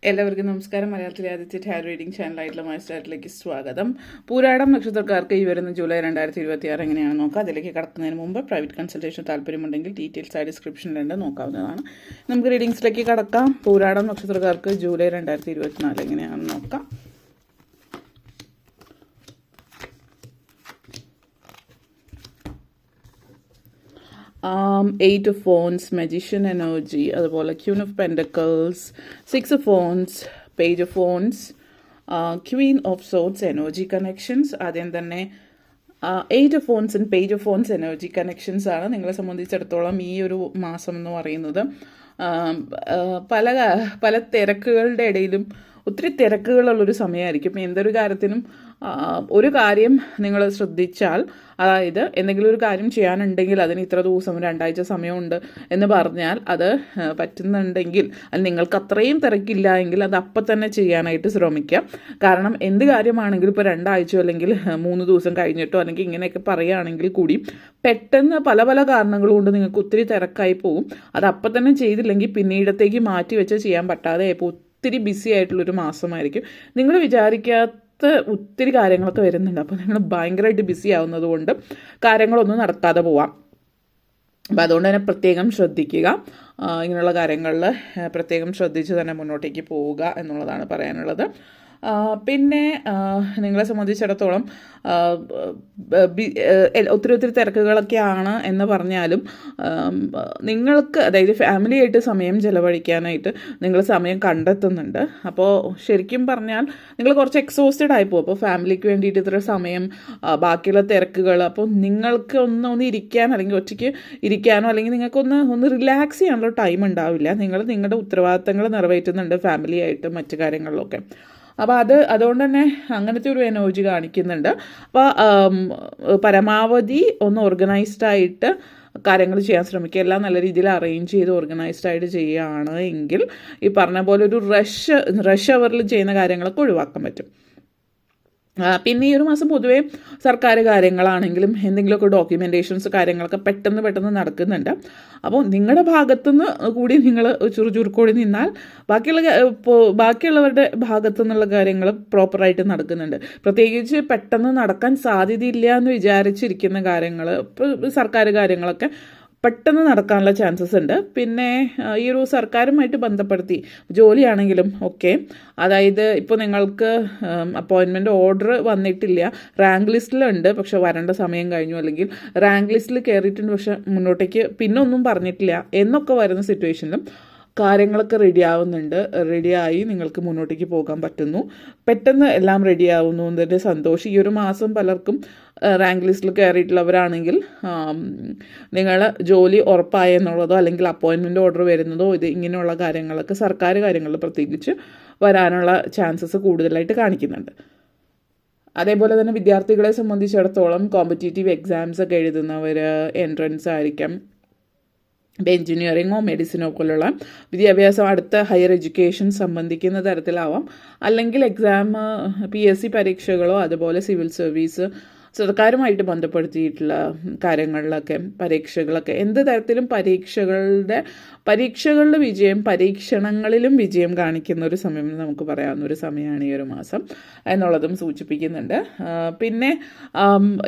എല്ലാവർക്കും നമസ്കാരം. മലയാളത്തിലെ ആദ്യത്തെ ടാരോ റീഡിംഗ് ചാനലായിട്ടുള്ള മൈസ്റ്റാറ്റിലേക്ക് സ്വാഗതം. പൂരാടം നക്ഷത്രക്കാർക്ക് ഈ വരുന്ന ജൂലൈ 2026 എങ്ങനെയാണെന്ന് നോക്കാം. അതിലേക്ക് കടക്കുന്നതിന് മുമ്പ് പ്രൈവറ്റ് കൺസൾട്ടേഷൻ താല്പര്യമുണ്ടെങ്കിൽ ഡീറ്റെയിൽസ് ആയി ഡിസ്ക്രിപ്ഷനിലുണ്ട്, നോക്കാവുന്നതാണ്. നമുക്ക് റീഡിങ്സിലേക്ക് കടക്കാം. പൂരാടം നക്ഷത്രക്കാർക്ക് ജൂലൈ 2024 എങ്ങനെയാണെന്ന് നോക്കാം. Eight of Wands, Magician energy, അതുപോലെ Queen of Pentacles, Six of Wands, Page of Wands, Queen of Swords energy connections. ആദ്യം തന്നെ eight of phones and page of phones energy connections ആണ് നിങ്ങളെ സംബന്ധിച്ചിടത്തോളം ഈ ഒരു മാസം എന്ന് പറയുന്നത്. പല പല തിരക്കുകളുടെ ഇടയിലും ഒത്തിരി തിരക്കുകളുള്ളൊരു സമയമായിരിക്കും. എന്തൊരു കാര്യത്തിനും ഒരു കാര്യം നിങ്ങൾ ശ്രദ്ധിച്ചാൽ, അതായത് എന്തെങ്കിലും ഒരു കാര്യം ചെയ്യാനുണ്ടെങ്കിൽ അതിന് ഇത്ര ദിവസം 2 ആഴ്ച സമയമുണ്ട് എന്ന് പറഞ്ഞാൽ അത് പറ്റുന്നുണ്ടെങ്കിൽ, അത് നിങ്ങൾക്ക് അത്രയും തിരക്കില്ല എങ്കിൽ അത് അപ്പം തന്നെ ചെയ്യാനായിട്ട് ശ്രമിക്കുക. കാരണം എന്ത് കാര്യമാണെങ്കിലും ഇപ്പോൾ 2 ആഴ്ചയോ അല്ലെങ്കിൽ 3 ദിവസം കഴിഞ്ഞിട്ടോ അല്ലെങ്കിൽ ഇങ്ങനെയൊക്കെ പറയുകയാണെങ്കിൽ കൂടി പെട്ടെന്ന് പല പല കാരണങ്ങൾ കൊണ്ട് നിങ്ങൾക്ക് ഒത്തിരി തിരക്കായി പോകും. അത് അപ്പം തന്നെ ചെയ്തില്ലെങ്കിൽ പിന്നീടത്തേക്ക് മാറ്റി വെച്ച് ചെയ്യാൻ പറ്റാതെ ഇപ്പോൾ ഒത്തിരി ബിസി ആയിട്ടുള്ളൊരു മാസമായിരിക്കും. നിങ്ങൾ വിചാരിക്കാത്ത ഒത്തിരി കാര്യങ്ങളൊക്കെ വരുന്നുണ്ട്. അപ്പോൾ നിങ്ങൾ ഭയങ്കരമായിട്ട് ബിസി ആവുന്നത് കൊണ്ട് കാര്യങ്ങളൊന്നും നടക്കാതെ പോവാം. അപ്പോൾ അതുകൊണ്ട് തന്നെ പ്രത്യേകം ശ്രദ്ധിക്കുക. ഇങ്ങനെയുള്ള കാര്യങ്ങളിൽ പ്രത്യേകം ശ്രദ്ധിച്ച് തന്നെ മുന്നോട്ടേക്ക് പോവുക എന്നുള്ളതാണ് പറയാനുള്ളത്. പിന്നെ നിങ്ങളെ സംബന്ധിച്ചിടത്തോളം ഒത്തിരി തിരക്കുകളൊക്കെയാണ് എന്ന് പറഞ്ഞാലും നിങ്ങൾക്ക്, അതായത് ഫാമിലിയായിട്ട് സമയം ചിലവഴിക്കാനായിട്ട് നിങ്ങൾ സമയം കണ്ടെത്തുന്നുണ്ട്. അപ്പോൾ ശരിക്കും പറഞ്ഞാൽ നിങ്ങൾ കുറച്ച് എക്സോസ്റ്റഡ് ആയി പോകും. അപ്പോൾ ഫാമിലിക്ക് വേണ്ടിയിട്ട് ഇത്ര സമയം, ബാക്കിയുള്ള തിരക്കുകൾ, അപ്പോൾ നിങ്ങൾക്ക് ഒന്ന് ഇരിക്കാൻ അല്ലെങ്കിൽ ഒറ്റയ്ക്ക് ഇരിക്കാനോ അല്ലെങ്കിൽ നിങ്ങൾക്കൊന്ന് റിലാക്സ് ചെയ്യാനുള്ള ടൈം ഉണ്ടാവില്ല. നിങ്ങൾ നിങ്ങളുടെ ഉത്തരവാദിത്തങ്ങൾ നിറവേറ്റുന്നുണ്ട് ഫാമിലിയായിട്ടും മറ്റു കാര്യങ്ങളിലൊക്കെ. അപ്പോൾ അതുകൊണ്ട് തന്നെ അങ്ങനത്തെ ഒരു എനർജി കാണിക്കുന്നുണ്ട്. അപ്പോൾ പരമാവധി ഒന്ന് ഓർഗനൈസ്ഡ് ആയിട്ട് കാര്യങ്ങൾ ചെയ്യാൻ ശ്രമിക്കുക. എല്ലാം നല്ല രീതിയിൽ അറേഞ്ച് ചെയ്ത് ഓർഗനൈസ്ഡ് ആയിട്ട് ചെയ്യുകയാണ് എങ്കിൽ ഈ പറഞ്ഞ പോലെ ഒരു റഷ് അവറിൽ ചെയ്യുന്ന കാര്യങ്ങളൊക്കെ ഒഴിവാക്കാൻ പറ്റും. പിന്നെ ഈ ഒരു മാസം പൊതുവേ സർക്കാർ കാര്യങ്ങളാണെങ്കിലും എന്തെങ്കിലുമൊക്കെ ഡോക്യുമെൻറ്റേഷൻസ് കാര്യങ്ങളൊക്കെ പെട്ടെന്ന് നടക്കുന്നുണ്ട്. അപ്പോൾ നിങ്ങളുടെ ഭാഗത്തുനിന്ന് കൂടി നിങ്ങൾ ചുറുചുറുക്കോടി നിന്നാൽ ബാക്കിയുള്ളവരുടെ ഭാഗത്തു നിന്നുള്ള കാര്യങ്ങൾ പ്രോപ്പറായിട്ട് നടക്കുന്നുണ്ട്. പ്രത്യേകിച്ച് പെട്ടെന്ന് നടക്കാൻ സാധ്യതയില്ല എന്ന് വിചാരിച്ചിരിക്കുന്ന കാര്യങ്ങൾ, ഇപ്പോൾ സർക്കാർ കാര്യങ്ങളൊക്കെ പെട്ടെന്ന് നടക്കാനുള്ള ചാൻസസ് ഉണ്ട്. പിന്നെ ഈ ഒരു സർക്കാരുമായിട്ട് ബന്ധപ്പെടുത്തി ജോലിയാണെങ്കിലും ഒക്കെ, അതായത് ഇപ്പോൾ നിങ്ങൾക്ക് അപ്പോയിൻമെൻറ്റ് ഓർഡർ വന്നിട്ടില്ല, റാങ്ക് ലിസ്റ്റിലുണ്ട് പക്ഷെ വരേണ്ട സമയം കഴിഞ്ഞു, അല്ലെങ്കിൽ റാങ്ക് ലിസ്റ്റിൽ കയറിയിട്ടുണ്ട് പക്ഷെ മുന്നോട്ടേക്ക് പിന്നെ ഒന്നും പറഞ്ഞിട്ടില്ല എന്നൊക്കെ വരുന്ന സിറ്റുവേഷനിലും കാര്യങ്ങളൊക്കെ റെഡിയായി നിങ്ങൾക്ക് മുന്നോട്ടേക്ക് പോകാൻ പറ്റുന്നു. പെട്ടെന്ന് എല്ലാം റെഡിയാവുന്നു എന്നതിൻ്റെ സന്തോഷം. ഈ ഒരു മാസം പലർക്കും റാങ്ക് ലിസ്റ്റിൽ കയറിയിട്ടുള്ളവരാണെങ്കിൽ നിങ്ങൾ ജോലി ഉറപ്പായെന്നുള്ളതോ അല്ലെങ്കിൽ അപ്പോയിൻമെൻറ്റ് ഓർഡർ വരുന്നതോ ഇങ്ങനെയുള്ള കാര്യങ്ങളൊക്കെ സർക്കാർ കാര്യങ്ങളിൽ പ്രത്യേകിച്ച് വരാനുള്ള ചാൻസസ് കൂടുതലായിട്ട് കാണിക്കുന്നുണ്ട്. അതേപോലെ തന്നെ വിദ്യാർത്ഥികളെ സംബന്ധിച്ചിടത്തോളം കോമ്പറ്റേറ്റീവ് എക്സാംസ് ഒക്കെ എഴുതുന്നവർ, എൻട്രൻസ് ആയിരിക്കാം, എഞ്ചിനീയറിങ്ങോ മെഡിസിനോ പോലുള്ള വിദ്യാഭ്യാസം, അടുത്ത ഹയർ എഡ്യൂക്കേഷൻ സംബന്ധിക്കുന്ന തരത്തിലാവാം, അല്ലെങ്കിൽ എക്സാം PSC പരീക്ഷകളോ അതുപോലെ സിവിൽ സർവീസ്, സർക്കാരുമായിട്ട് ബന്ധപ്പെടുത്തിയിട്ടുള്ള കാര്യങ്ങളിലൊക്കെ പരീക്ഷകളൊക്കെ, എന്ത് തരത്തിലും പരീക്ഷകളുടെ വിജയം, പരീക്ഷണങ്ങളിലും വിജയം കാണിക്കുന്ന ഒരു സമയം നമുക്ക് പറയാവുന്ന ഒരു സമയമാണ് ഈ ഒരു മാസം എന്നുള്ളതും സൂചിപ്പിക്കുന്നുണ്ട്. പിന്നെ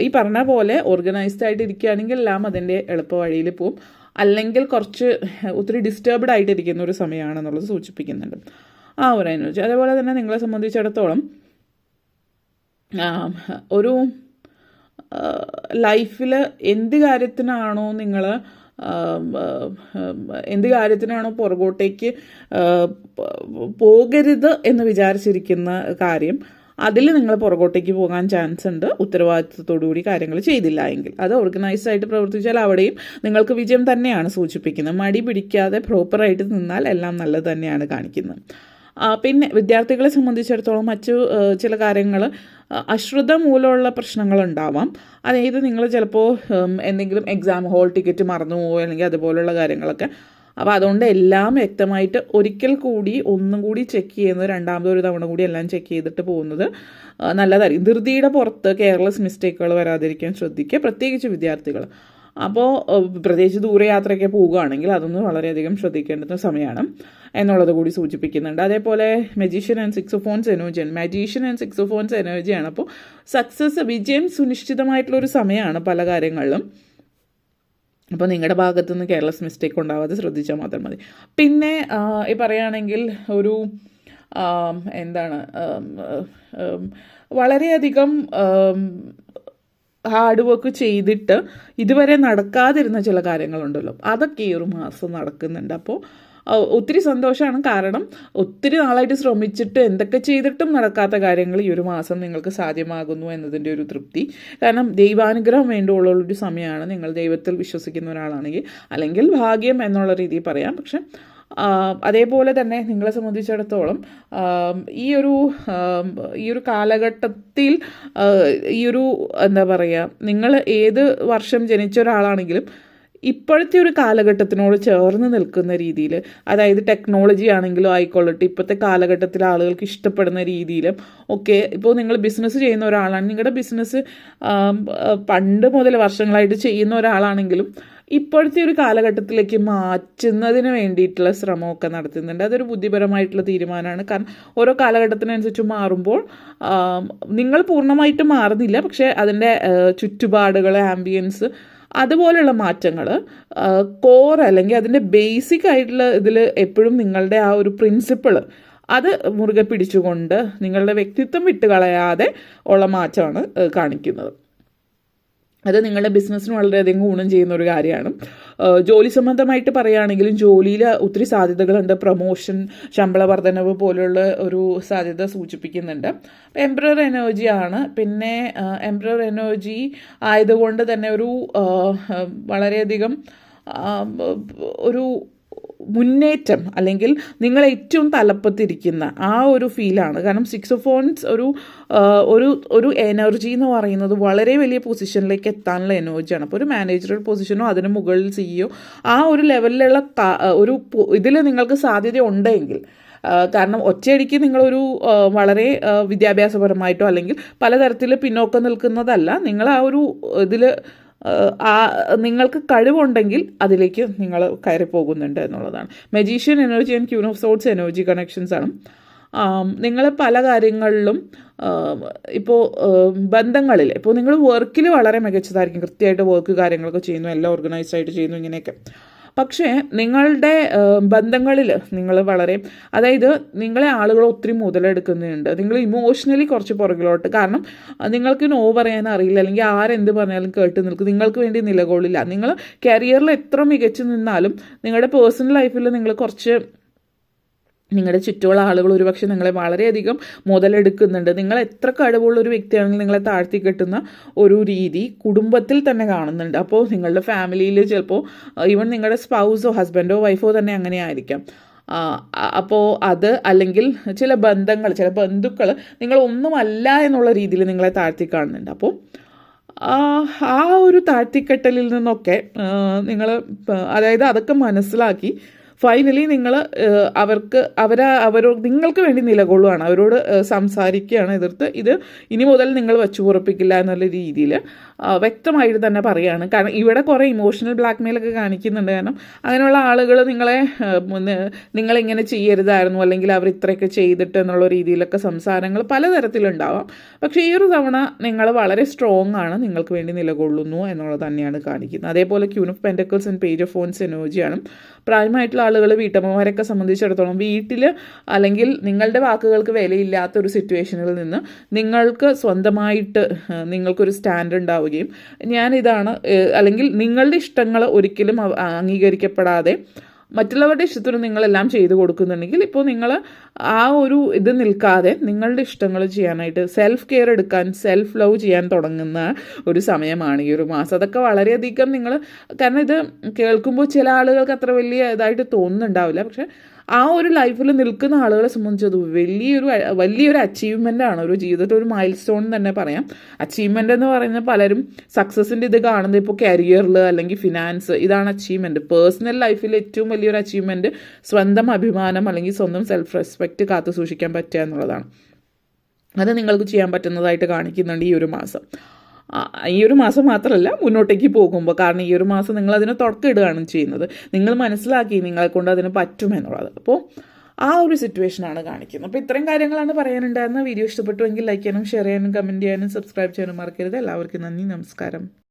ഈ പറഞ്ഞ പോലെ ഓർഗനൈസ്ഡ് ആയിട്ട് ഇരിക്കുകയാണെങ്കിൽ എല്ലാം അതിൻ്റെ എളുപ്പ വഴിയിൽ പോവും, അല്ലെങ്കിൽ ഒത്തിരി ഡിസ്റ്റർബ്ഡ് ആയിട്ടിരിക്കുന്ന ഒരു സമയമാണെന്നുള്ളത് സൂചിപ്പിക്കുന്നുണ്ട് ആ ഒരു എനർജി. അതേപോലെ തന്നെ നിങ്ങളെ സംബന്ധിച്ചിടത്തോളം ഒരു ലൈഫിൽ എന്ത് കാര്യത്തിനാണോ പുറകോട്ടേക്ക് പോകരുത് എന്ന് വിചാരിച്ചിരിക്കുന്ന കാര്യം, അതിൽ നിങ്ങൾ പുറകോട്ടേക്ക് പോകാൻ ചാൻസ് ഉണ്ട്. ഉത്തരവാദിത്തത്തോടുകൂടി കാര്യങ്ങൾ ചെയ്തില്ല എങ്കിൽ, അത് ഓർഗനൈസ്ഡ് ആയിട്ട് പ്രവർത്തിച്ചാൽ അവിടെയും നിങ്ങൾക്ക് വിജയം തന്നെയാണ് സൂചിപ്പിക്കുന്നത്. മടി പിടിക്കാതെ പ്രോപ്പറായിട്ട് നിന്നാൽ എല്ലാം നല്ലത് തന്നെയാണ് കാണിക്കുന്നത്. പിന്നെ വിദ്യാർത്ഥികളെ സംബന്ധിച്ചിടത്തോളം മറ്റു ചില കാര്യങ്ങൾ അശ്രദ്ധ മൂലമുള്ള പ്രശ്നങ്ങളുണ്ടാവാം. അതായത് നിങ്ങൾ ചിലപ്പോൾ എന്തെങ്കിലും എക്സാം ഹോൾ ടിക്കറ്റ് മറന്നു പോകുമോ അല്ലെങ്കിൽ അതുപോലുള്ള കാര്യങ്ങളൊക്കെ. അപ്പോൾ അതുകൊണ്ട് എല്ലാം വ്യക്തമായിട്ട് ഒരിക്കൽ കൂടി ഒന്നും കൂടി ചെക്ക് ചെയ്യുന്നത്, രണ്ടാമതൊരു തവണ കൂടി എല്ലാം ചെക്ക് ചെയ്തിട്ട് പോകുന്നത് നല്ലതായിരിക്കും. ധൃതിയുടെ പുറത്ത് കെയർലെസ് മിസ്റ്റേക്കുകൾ വരാതിരിക്കാൻ ശ്രദ്ധിക്കുക, പ്രത്യേകിച്ച് വിദ്യാർത്ഥികൾ. അപ്പോൾ പ്രത്യേകിച്ച് ദൂരയാത്രയൊക്കെ പോവുകയാണെങ്കിൽ അതൊന്ന് വളരെയധികം ശ്രദ്ധിക്കേണ്ടുന്ന സമയമാണ് എന്നുള്ളത് കൂടി സൂചിപ്പിക്കുന്നുണ്ട്. അതേപോലെ മജീഷ്യൻ ആൻഡ് 6 of Wands എനർജിയാണ്. മജീഷ്യൻ ആൻഡ് 6 of Wands എനർജിയാണ്. അപ്പോൾ സക്സസ്, വിജയം സുനിശ്ചിതമായിട്ടുള്ളൊരു സമയമാണ് പല കാര്യങ്ങളിലും. അപ്പോൾ നിങ്ങളുടെ ഭാഗത്തുനിന്ന് കെയർലെസ് മിസ്റ്റേക്ക് ഉണ്ടാവാതെ ശ്രദ്ധിച്ചാൽ മാത്രം മതി. പിന്നെ ഈ പറയുകയാണെങ്കിൽ ഒരു എന്താണ്, വളരെയധികം ഹാർഡ് വർക്ക് ചെയ്തിട്ട് ഇതുവരെ നടക്കാതിരുന്ന ചില കാര്യങ്ങളുണ്ടല്ലോ, അതൊക്കെ ഈ ഒരു മാസം നടക്കുന്നുണ്ട്. അപ്പോൾ ഒത്തിരി സന്തോഷമാണ്. കാരണം ഒത്തിരി നാളായിട്ട് ശ്രമിച്ചിട്ട് എന്തൊക്കെ ചെയ്തിട്ടും നടക്കാത്ത കാര്യങ്ങൾ ഈ ഒരു മാസം നിങ്ങൾക്ക് സാധ്യമാകുന്നു എന്നതിൻ്റെ ഒരു തൃപ്തി. കാരണം ദൈവാനുഗ്രഹം വേണ്ടിയുള്ളൊരു സമയമാണ്. നിങ്ങൾ ദൈവത്തിൽ വിശ്വസിക്കുന്ന ഒരാളാണെങ്കിൽ, അല്ലെങ്കിൽ ഭാഗ്യം എന്നുള്ള രീതിയിൽ പറയാം. പക്ഷെ അതേപോലെ തന്നെ നിങ്ങളെ സംബന്ധിച്ചിടത്തോളം ഈ ഒരു കാലഘട്ടത്തിൽ എന്താ പറയുക, നിങ്ങൾ ഏത് വർഷം ജനിച്ച ഒരാളാണെങ്കിലും ഇപ്പോഴത്തെ ഒരു കാലഘട്ടത്തിനോട് ചേർന്ന് നിൽക്കുന്ന രീതിയിൽ, അതായത് ടെക്നോളജി ആണെങ്കിലും ആയിക്കൊള്ളട്ടെ, ഇപ്പോഴത്തെ കാലഘട്ടത്തിൽ ആളുകൾക്ക് ഇഷ്ടപ്പെടുന്ന രീതിയിലും ഒക്കെ. ഇപ്പോൾ നിങ്ങൾ ബിസിനസ് ചെയ്യുന്ന ഒരാളാണ്, നിങ്ങളുടെ ബിസിനസ് പണ്ട് മുതൽ വർഷങ്ങളായിട്ട് ചെയ്യുന്ന ഒരാളാണെങ്കിലും ഇപ്പോഴത്തെ ഒരു കാലഘട്ടത്തിലേക്ക് മാറ്റുന്നതിന് വേണ്ടിയിട്ടുള്ള ശ്രമമൊക്കെ നടത്തുന്നുണ്ട്. അതൊരു ബുദ്ധിപരമായിട്ടുള്ള തീരുമാനമാണ്. കാരണം ഓരോ കാലഘട്ടത്തിനനുസരിച്ച് മാറുമ്പോൾ നിങ്ങൾ പൂർണ്ണമായിട്ട് മാറുന്നില്ല, പക്ഷേ അതിൻ്റെ ചുറ്റുപാടുകൾ, ആംബിയൻസ്, അതുപോലെയുള്ള മാറ്റങ്ങൾ, കോർ അല്ലെങ്കിൽ അതിൻ്റെ ബേസിക് ആയിട്ടുള്ള ഇതിൽ എപ്പോഴും നിങ്ങളുടെ ആ ഒരു പ്രിൻസിപ്പിൾ അത് മുറുകെ പിടിച്ചുകൊണ്ട് നിങ്ങളുടെ വ്യക്തിത്വം വിട്ടുകളയാതെ ഉള്ള മാറ്റമാണ് കാണിക്കുന്നത്. അത് നിങ്ങളുടെ ബിസിനസ്സിന് വളരെയധികം ഗുണം ചെയ്യുന്ന ഒരു കാര്യമാണ്. ജോലി സംബന്ധമായിട്ട് പറയുകയാണെങ്കിലും ജോലിയിൽ ഒത്തിരി സാധ്യതകളുണ്ട്. പ്രൊമോഷൻ, ശമ്പള വർധനവ് പോലുള്ള ഒരു സാധ്യത സൂചിപ്പിക്കുന്നുണ്ട്. എംപറർ എനർജിയാണ്. പിന്നെ എംപറർ എനർജി ആയതുകൊണ്ട് തന്നെ ഒരു വളരെയധികം ഒരു മുന്നേറ്റം, അല്ലെങ്കിൽ നിങ്ങൾ ഏറ്റവും തലപ്പത്തിരിക്കുന്ന ആ ഒരു ഫീലാണ്. കാരണം 6 of Wands ഒരു എനർജി എന്ന് പറയുന്നത് വളരെ വലിയ പൊസിഷനിലേക്ക് എത്താനുള്ള എനർജിയാണ്. അപ്പോൾ ഒരു മാനേജറൽ പൊസിഷനോ അതിന് മുകളിൽ CEO ആ ഒരു ലെവലിലുള്ള ഒരു ഇതിൽ നിങ്ങൾക്ക് സാധ്യത ഉണ്ടെങ്കിൽ, കാരണം ഒറ്റയടിക്ക് നിങ്ങളൊരു വളരെ വിദ്യാഭ്യാസപരമായിട്ടോ അല്ലെങ്കിൽ പലതരത്തിൽ പിന്നോക്കം നിൽക്കുന്നതല്ല, നിങ്ങൾ ആ ഒരു ഇതിൽ നിങ്ങൾക്ക് കഴിവുണ്ടെങ്കിൽ അതിലേക്ക് നിങ്ങൾ കയറി പോകുന്നുണ്ട് എന്നുള്ളതാണ്. Magician energy and queen of sorts energy connections ആണ്. നിങ്ങൾ പല കാര്യങ്ങളിലും ഇപ്പോൾ ബന്ധങ്ങളിൽ, ഇപ്പോൾ നിങ്ങൾ വർക്കിൽ വളരെ മികച്ചതായിരിക്കും, കൃത്യമായിട്ട് വർക്ക് കാര്യങ്ങളൊക്കെ ചെയ്യുന്നു, എല്ലാം ഓർഗനൈസ്ഡ് ആയിട്ട് ചെയ്യുന്നു, ഇങ്ങനെയൊക്കെ. പക്ഷേ നിങ്ങളുടെ ബന്ധങ്ങളിൽ നിങ്ങൾ വളരെ, അതായത് നിങ്ങളെ ആളുകൾ ഒത്തിരി മുതലെടുക്കുന്നുണ്ട്. നിങ്ങൾ ഇമോഷണലി കുറച്ച് പുറകിലോട്ട്, കാരണം നിങ്ങൾക്ക് നോ പറയാൻ അറിയില്ല, അല്ലെങ്കിൽ ആരെന്ത് പറഞ്ഞാലും കേട്ട് നിൽക്കും, നിങ്ങൾക്ക് വേണ്ടി നിലകൊള്ളില്ല. നിങ്ങൾ കരിയറിൽ എത്ര മികച്ചു നിന്നാലും നിങ്ങളുടെ പേഴ്സണൽ ലൈഫിൽ നിങ്ങൾ കുറച്ച്, നിങ്ങളുടെ ചുറ്റുമുള്ള ആളുകൾ ഒരുപക്ഷെ നിങ്ങളെ വളരെയധികം മുതലെടുക്കുന്നുണ്ട്. നിങ്ങൾ എത്ര കഴിവുള്ള ഒരു വ്യക്തിയാണെങ്കിൽ നിങ്ങളെ താഴ്ത്തി കെട്ടുന്ന ഒരു രീതി കുടുംബത്തിൽ തന്നെ കാണുന്നുണ്ട്. അപ്പോൾ നിങ്ങളുടെ ഫാമിലിയിൽ ചിലപ്പോൾ ഈവൻ നിങ്ങളുടെ സ്പൗസോ ഹസ്ബൻഡോ വൈഫോ തന്നെ അങ്ങനെ ആയിരിക്കാം. അപ്പോൾ അത്, അല്ലെങ്കിൽ ചില ബന്ധുക്കൾ നിങ്ങളൊന്നുമല്ല എന്നുള്ള രീതിയിൽ നിങ്ങളെ താഴ്ത്തി കാണുന്നുണ്ട്. അപ്പോൾ ആ ഒരു താഴ്ത്തിക്കെട്ടലിൽ നിന്നൊക്കെ നിങ്ങൾ, അതായത് അതൊക്കെ മനസ്സിലാക്കി ഫൈനലി നിങ്ങൾ നിങ്ങൾക്ക് വേണ്ടി നിലകൊള്ളുകയാണ്, അവരോട് സംസാരിക്കുകയാണ്, എതിർത്ത് ഇത് ഇനി മുതൽ നിങ്ങൾ വച്ചു പുറപ്പിക്കില്ല എന്നുള്ള രീതിയിൽ വ്യക്തമായിട്ട് തന്നെ പറയുകയാണ്. കാരണം ഇവിടെ കുറേ ഇമോഷണൽ ബ്ലാക്ക്മെയിലൊക്കെ കാണിക്കുന്നുണ്ട്. കാരണം അങ്ങനെയുള്ള ആളുകൾ നിങ്ങളിങ്ങനെ ചെയ്യരുതായിരുന്നു, അല്ലെങ്കിൽ അവർ ഇത്രയൊക്കെ ചെയ്തിട്ട് എന്നുള്ള രീതിയിലൊക്കെ സംസാരങ്ങൾ പലതരത്തിലുണ്ടാവാം. പക്ഷേ ഈ ഒരു തവണ നിങ്ങൾ വളരെ സ്ട്രോങ് ആണ്, നിങ്ങൾക്ക് വേണ്ടി നിലകൊള്ളുന്നു എന്നുള്ളത് തന്നെയാണ് കാണിക്കുന്നത്. അതേപോലെ queen of pentacles and page of phones എനർജിയാണ്. പ്രായമായിട്ടുള്ള ആളുകൾ, വീട്ടമ്മമാരൊക്കെ സംബന്ധിച്ചിടത്തോളം വീട്ടിൽ, അല്ലെങ്കിൽ നിങ്ങളുടെ വാക്കുകൾക്ക് വിലയില്ലാത്തൊരു സിറ്റുവേഷനിൽ നിന്ന് നിങ്ങൾക്ക് സ്വന്തമായിട്ട് നിങ്ങൾക്കൊരു സ്റ്റാൻഡ് ഉണ്ടാവുകയും, ഞാനിതാണ്, അല്ലെങ്കിൽ നിങ്ങളുടെ ഇഷ്ടങ്ങൾ ഒരിക്കലും അംഗീകരിക്കപ്പെടാതെ മറ്റുള്ളവരുടെ ഇഷ്ടത്തിന് നിങ്ങളെല്ലാം ചെയ്തു കൊടുക്കുന്നുണ്ടെങ്കിൽ, ഇപ്പോൾ നിങ്ങൾ ആ ഒരു ഇത് നിൽക്കാതെ നിങ്ങളുടെ ഇഷ്ടങ്ങൾ ചെയ്യാനായിട്ട്, സെൽഫ് കെയർ എടുക്കാൻ, സെൽഫ് ലവ് ചെയ്യാൻ തുടങ്ങുന്ന ഒരു സമയമാണ് ഈ ഒരു മാസം. അതൊക്കെ വളരെയധികം നിങ്ങൾ, കാരണം ഇത് കേൾക്കുമ്പോൾ ചില ആളുകൾക്ക് അത്ര വലിയ ഇതായിട്ട് തോന്നുന്നുണ്ടാവില്ല, പക്ഷേ ആ ഒരു ലൈഫിൽ നിൽക്കുന്ന ആളുകളെ സംബന്ധിച്ചത് വലിയൊരു അച്ചീവ്മെൻ്റാണ്, ഒരു ജീവിതത്തിൽ ഒരു മൈൽ സ്റ്റോൺ തന്നെ പറയാം. അച്ചീവ്മെൻ്റ് എന്ന് പറയുന്നത് പലരും സക്സസിൻ്റെ ഇത് കാണുന്നത് ഇപ്പോൾ കരിയറിൽ അല്ലെങ്കിൽ ഫിനാൻസ്, ഇതാണ് അച്ചീവ്മെൻറ്റ്. പേഴ്സണൽ ലൈഫിൽ ഏറ്റവും വലിയൊരു അച്ചീവ്മെൻറ്റ് സ്വന്തം അഭിമാനം അല്ലെങ്കിൽ സ്വന്തം സെൽഫ് റെസ്പെക്റ്റ് കാത്തു സൂക്ഷിക്കാൻ പറ്റുക എന്നുള്ളതാണ്. അത് നിങ്ങൾക്ക് ചെയ്യാൻ പറ്റുന്നതായിട്ട് കാണിക്കുന്നുണ്ട് ഈ ഒരു മാസം. ഈ ഒരു മാസം മാത്രമല്ല മുന്നോട്ടേക്ക് പോകുമ്പോൾ, കാരണം ഈ ഒരു മാസം നിങ്ങൾ അതിന് തുടക്കമിടുകയാണ് ചെയ്യുന്നത്. നിങ്ങൾ മനസ്സിലാക്കി നിങ്ങളെ കൊണ്ട് അതിന് പറ്റുമെന്നുള്ളത്. അപ്പോൾ ആ ഒരു സിറ്റുവേഷനാണ് കാണിക്കുന്നത്. അപ്പോൾ ഇത്രയും കാര്യങ്ങളാണ് പറയാനുണ്ടായിരുന്ന. വീഡിയോ ഇഷ്ടപ്പെട്ടുവെങ്കിൽ ലൈക്ക് ചെയ്യാനും ഷെയർ ചെയ്യാനും കമൻറ്റ് ചെയ്യാനും സബ്സ്ക്രൈബ് ചെയ്യാനും മറക്കരുത്. എല്ലാവർക്കും നന്ദി, നമസ്കാരം.